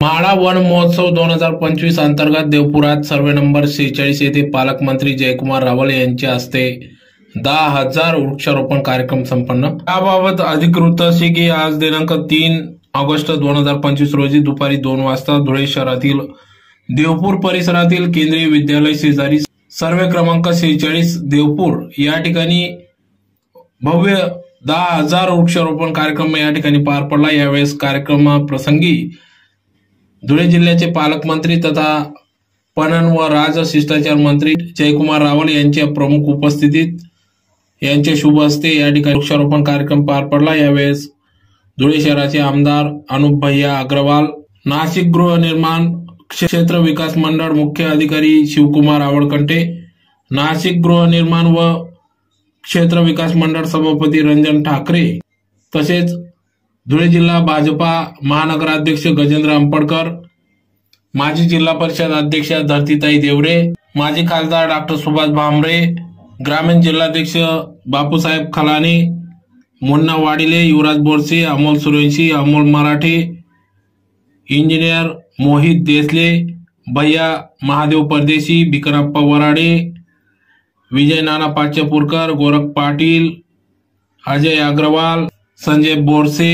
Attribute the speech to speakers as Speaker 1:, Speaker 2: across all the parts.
Speaker 1: MHADA one महोत्सव 2025 अंतर्गत देवपुरात survey number 46 येथे पालकमंत्री जयकुमार रावल यांच्या हस्ते 10,000 वृक्षारोपण कार्यक्रम संपन्न। याबाबत अधिक वृत्त असे की आज दिनांक 3 ऑगस्ट 2025 रोजी दुपारी 2 वाजता धुळे शहरातील देवपूर परिसरातील केंद्रीय विद्यालय शेजारी सर्वे क्रमांक 46 देवपूर या ठिकाणी भव्य 10,000 वृक्षारोपण कार्यक्रम या ठिकाणी पार पडला। यावेळेस कार्यक्रमाप्रसंगी धुळे जिल्ह्याचे पालकमंत्री तथा पणन व राज शिष्टाचार मंत्री जयकुमार रावल यांच्या प्रमुख उपस्थितीत यांच्या शुभ हस्ते या ठिकाणी वृक्षारोपण कार्यक्रम पार पडला। यावेळेस धुळे शहराचे आमदार अनुप भैया अग्रवाल, नाशिक गृहनिर्माण क्षेत्र विकास मंडळ मुख्य अधिकारी शिवकुमार आवडकंटे, नाशिक गृहनिर्माण व क्षेत्र विकास मंडळ सभापती रंजन ठाकरे तसेच धुळे जिल्हा भाजपा महानगराध्यक्ष गजेंद्र अंपडकर, माजी जिल्हा परिषद अध्यक्षा धरतीताई देवरे, माजी खासदार डॉक्टर सुभाष भामरे, ग्रामीण जिल्हाध्यक्ष बापूसाहेब खलाने, मुन्ना वाडिले, युवराज बोरसे, अमोल सूर्यवंशी, अमोल मराठे, इंजिनियर मोहित देसले, भैया महादेव परदेशी, भिकनप्पा वराडे, विजय नाना पाचपूरकर, गोरख पाटील, अजय अग्रवाल, संजय बोरसे,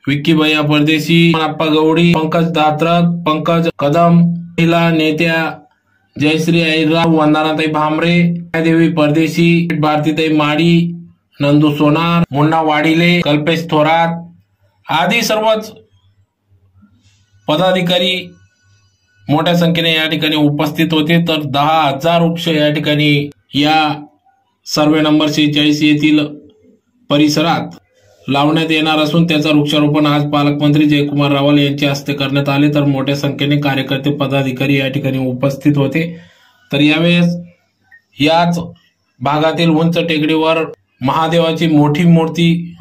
Speaker 1: विक्की भैया परदेशी, अप्पा गवडी, पंकज दात्रक, पंकज कदम, महिला नेत्या जयश्री अहिरराव, वंदनाताई भामरे, देवी परदेशी, भारतीताई माडी, नंदू सोनार, मुन्ना वाडिले, कल्पेश थोरात आदी सर्वच पदाधिकारी मोठ्या संख्येने या ठिकाणी उपस्थित होते। तर 10,000 वृक्ष या ठिकाणी या सर्वे नंबर 46 येथील परिसरात लावण्यात येणार असून त्याचा वृक्षारोपण आज पालकमंत्री जयकुमार रावल यांच्या हस्ते करण्यात आले। तर मोठ्या संख्येने कार्यकर्ते पदाधिकारी या ठिकाणी उपस्थित होते। तर यावेळेस याच भागातील उंच टेकडीवर महादेवाची मोठी मूर्ती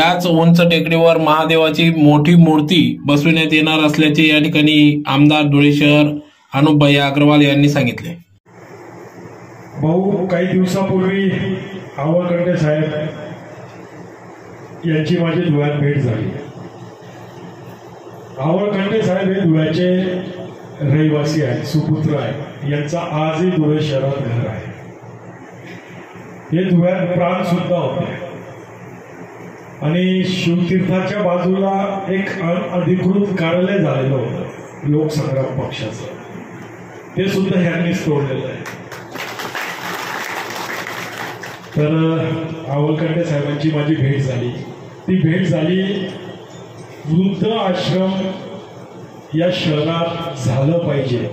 Speaker 1: मोठी मूर्ती बसविण्यात येणार असल्याचे या ठिकाणी आमदार धुळे शहर अनुप भैया अग्रवाल यांनी सांगितले।
Speaker 2: भाऊ, काही दिवसापूर्वी आवळकंटे साहेब यांची माझी धुळ्यात भेट झाली। आवळकंटे साहेब हे धुळ्याचे रहिवासी आहेत, सुपुत्र आहेत। यांचा आजही धुळे शहरात घर आहे। हे धुळ्यात प्राण सुद्धा होते आणि शिवतीर्थाच्या बाजूला एक अनधिकृत कार्यालय झालेलं होतं लोकसंग्राम पक्षाचं, ते सुद्धा ह्यांनीच तोडलेलं आहे। तर आवळकंटे साहेबांची माझी भेट झाली। ती भेट झाली वृद्ध आश्रम या शहरात झालं पाहिजे,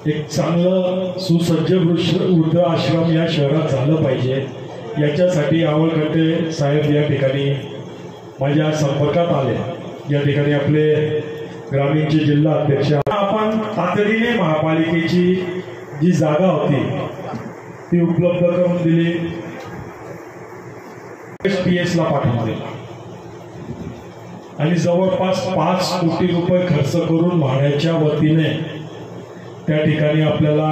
Speaker 2: एक चांगलं सुसज्ज वृद्ध आश्रम या शहरात झालं पाहिजे, याच्यासाठी आवळकंटे साहेब या ठिकाणी माझ्या संपर्कात आले। या ठिकाणी आपले ग्रामीणचे जिल्हा अध्यक्ष, आपण तातडीने महापालिकेची जी जागा होती ती उपलब्ध करून दिली, PS ला पाठवून दिला आणि जवळपास 5 कोटी रुपये खर्च करून म्हाड्याच्या वतीने त्या ठिकाणी आपल्याला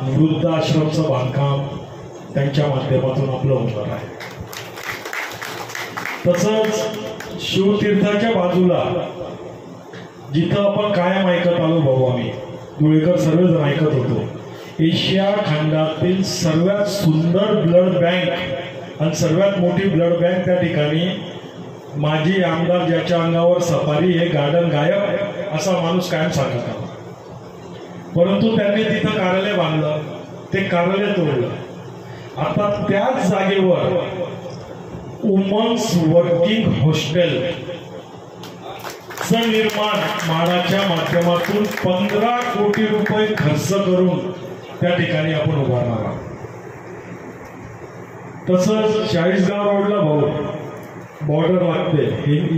Speaker 2: वृद्ध आश्रमचं बांधकाम त्यांच्या माध्यमातून आपलं होणार आहे। तसंच शिवतीर्थाच्या बाजूला जिथं आपण कायम ऐकत आलो भाऊ, आम्ही धुळेकर सर्वजण ऐकत होतो, एशिया खंडातील सर्वात सुंदर ब्लड बँक आणि सर्वात मोठी ब्लड बँक त्या ठिकाणी माजी आमदार ज्याच्या अंगावर सफारी हे गार्डन गायब असा माणूस कायम सांगत होता। परंतु त्यांनी तिथं कार्यालय बांधलं, ते कार्यालय तोडलं। आता त्याच जागेवर वुमन्स वर्किंग हॉस्टेल चं निर्माण म्हाडाच्या माध्यमातून 15 कोटी रुपये खर्च करून त्या ठिकाणी आपण उभारणार आहोत। तसंच 40गाव रोडला भाऊ बॉर्डर लागते,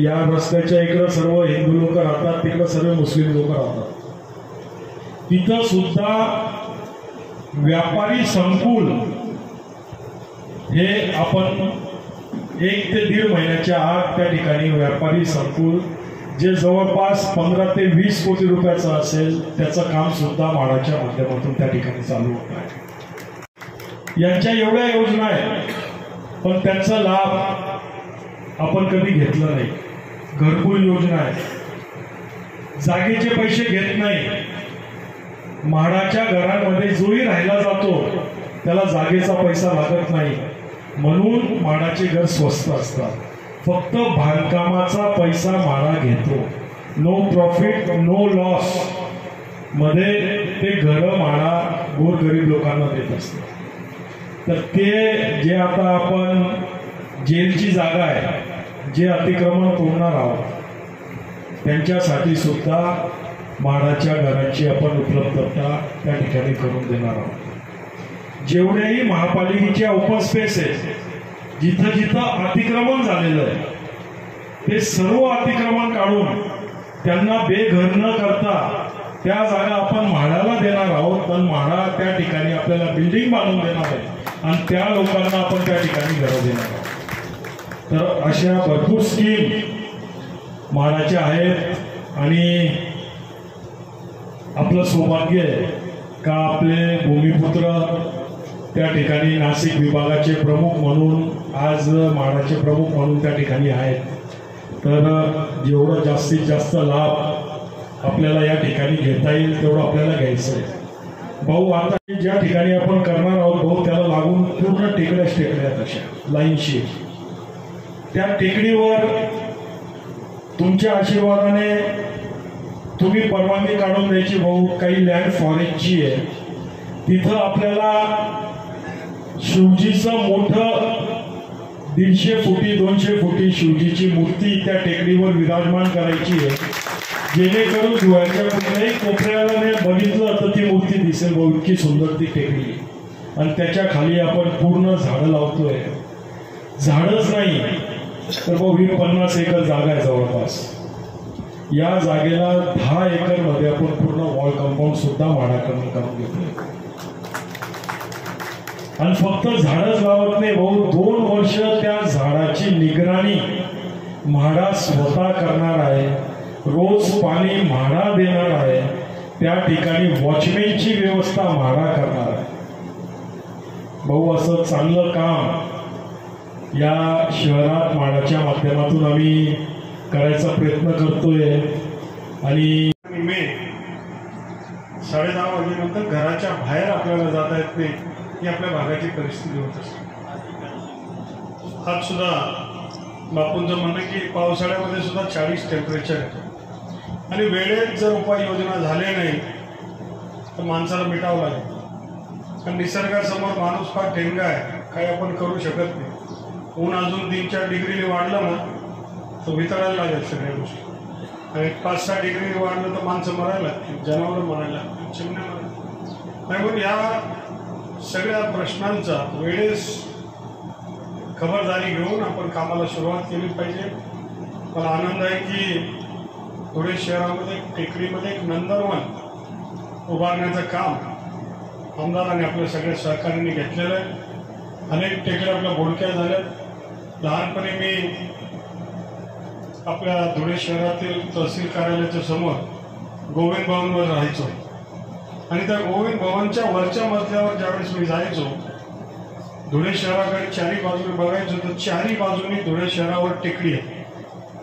Speaker 2: या रस्त्याच्या इकडे सर्व हिंदू लोक राहतात, तिकडे सर्व मुस्लिम लोक राहतात। तिथं सुद्धा व्यापारी संकुल हे आपण 1 ते 1.5 महिन्याच्या आत त्या ठिकाणी व्यापारी संकुल जे जवळपास 15 ते 20 कोटी रुपयाचं असेल त्याचं काम सुद्धा म्हाडाच्या माध्यमातून त्या ठिकाणी चालू होत आहे। यांच्या एवढ्या योजना आहेत, पण त्यांचा लाभ आपण कधी घेतला नाही। घरकुल योजना आहे, जागेचे पैसे घेत नाही. म्हाडाच्या घरांमध्ये जोही राहिला जातो त्याला जागेचा पैसा लागत नाही, म्हणून म्हाडाचे घर स्वस्त असतात. फक्त बांधकामाचा पैसा म्हाडा घेतो. नो प्रॉफिट नो लॉस मध्ये ते घर म्हाडा गोरगरीब लोकांना देत असतात. तर ते जे आता आपण जेलची जागा आहे, जे अतिक्रमण तोडणार आहोत, त्यांच्यासाठी सुद्धा म्हाडाच्या घराची आपण उपलब्धता त्या ठिकाणी करून देणार आहोत. जेवढेही महापालिकेच्या ओपन स्पेस आहे, जिथं जिथं अतिक्रमण झालेलं आहे, ते सर्व अतिक्रमण काढून त्यांना बेघर न करता त्या जागा आपण म्हाडाला देणार आहोत. आणि म्हाडा त्या ठिकाणी आपल्याला बिल्डिंग बांधून देणार आहे आणि त्या लोकांना आपण त्या ठिकाणी घरं देणार आहोत. तर अशा भरपूर स्कीम म्हाडाच्या आहेत आणि आपलं सौभाग्य आहे का आपले भूमिपुत्र त्या ठिकाणी नाशिक विभागाचे प्रमुख म्हणून, आज म्हाडाचे प्रमुख म्हणून त्या ठिकाणी आहेत. तर जेवढं जास्तीत जास्त लाभ आपल्याला या ठिकाणी घेता येईल तेवढं आपल्याला घ्यायचं आहे. भाऊ, आता ज्या ठिकाणी आपण करणार आहोत भाऊ, त्याला लागून पूर्ण टेकड्याच टेकड्या आहेत अशा लाईनशी. त्या टेकडीवर तुमच्या आशीर्वादाने तुम्ही परवानगी काढून द्यायची भाऊ. काही लँड फॉरेस्टची आहे, तिथं आपल्याला शिवजीचं मोठं 150 फुटी 200 फुटी शिवजीची मूर्ती त्या टेकडीवर विराजमान करायची आहे, जेणेकरून धुळ्याच्या कुठल्याही कोपऱ्याला बघितलं तर ती मूर्ती दिसेल भाऊ. इतकी सुंदर ती टेकडी. आणि त्याच्या खाली आपण पूर्ण झाडं लावतोय. झाडच नाही तर भाऊ ही 50 एकर जागा आहे जवळपास. या जागेला 10 एकर मध्ये आपण पूर्ण वॉल कंपाऊंड सुद्धा म्हाडाकडून करून घेतोय. आणि फक्त झाडच लावत नाही भाऊ, 2 वर्ष त्या झाडाची निगराणी म्हाडा स्वतः करणार आहे. रोज पाणी म्हाडा देणार आहे. त्या ठिकाणी वॉचमॅनची व्यवस्था म्हाडा करणार आहे. भाऊ, असं चांगलं काम या शहरात म्हाडाच्या माध्यमातून आम्ही करायचा प्रयत्न करतोय. आणि
Speaker 3: मे 10:30 वाजेनंतर घराच्या बाहेर आपल्याला जाता येत नाही, ही आपल्या भागाची परिस्थिती होत असते. आज सुद्धा बापूंचं म्हणणं की पावसाळ्यामध्ये सुद्धा 40 टेम्परेचर आहे आणि वेळेत जर उपाययोजना झाले नाही तर माणसाला मिटावं लागेल. कारण निसर्गासमोर माणूस फार ठेंगा आहे, काही आपण करू शकत नाही. ऊन अजून 3-4 डिग्रीने वाढलं ना तर वितळायला लागेल सगळ्या गोष्टी. आणि 5-6 डिग्रीने वाढलं तर माणसं मरायला लागतील, जनावरं मरायला लागतील, चिमण्या मरायला. म्हणून या सगळ्या प्रश्नांचा वेळेस खबरदारी घेऊन आपण कामाला सुरुवात केली पाहिजे. मला आनंद आहे की धुळे शहरामध्ये टेकडीमध्ये एक नंदनवन उभारण्याचं काम आमदारांनी आपल्या सगळ्या सहकार्याने घेतलेलं आहे. अनेक टेकड्या आपल्या बोडक्या झाल्यात. लहानपणी मी आपल्या धुळे शहरातील तहसील कार्यालयाच्या समोर गोविंद भवनवर राहायचो आणि त्या गोविंद भवनच्या वरच्या मजल्यावर ज्यावेळेस मी जायचो, धुळे शहराकडे चारी बाजूने बघायचो तर चारी बाजूनी धुळे शहरावर टेकडी आहे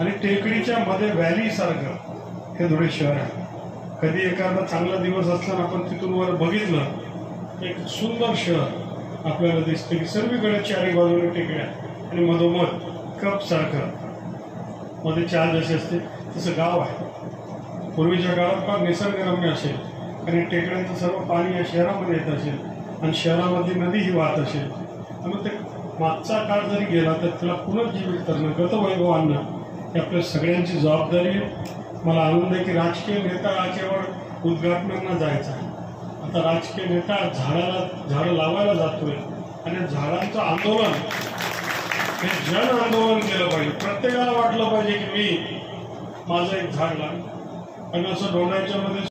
Speaker 3: आणि टेकडीच्या मध्ये व्हॅली सारखं हे धुळे शहर आहे. कधी एखादा चांगला दिवस असताना आपण तिथून वर बघितलं, एक सुंदर शहर आपल्याला दिसते की सर्वीकडे चारी बाजूने टेकड्या आणि मधोमध कप सारखं मध्ये चार जसे असते तसं गाव आहे. पूर्वीच्या काळात फार निसर्गरम्य असेल आणि टेकड्यांचं सर्व पाणी या शहरामध्ये येत असेल आणि शहरामध्ये नदीही वाहत असेल. त्यामुळे ते मागचा काळ जरी गेला तर त्याला पुनर्जीवित करणं, गतवैभव आणणं ही आपल्या सगळ्यांची जबाबदारी आहे. मला आनंद आहे की राजकीय नेता केवळ उद्घाटनांना जायचा आहे. आता राजकीय नेता झाडं लावायला जातोय आणि झाडांचं आंदोलन हे जन आंदोलन केलं पाहिजे. प्रत्येकाला वाटलं पाहिजे की मी माझं एक झाड लावलं आणि असं डोंगराच्या मध्ये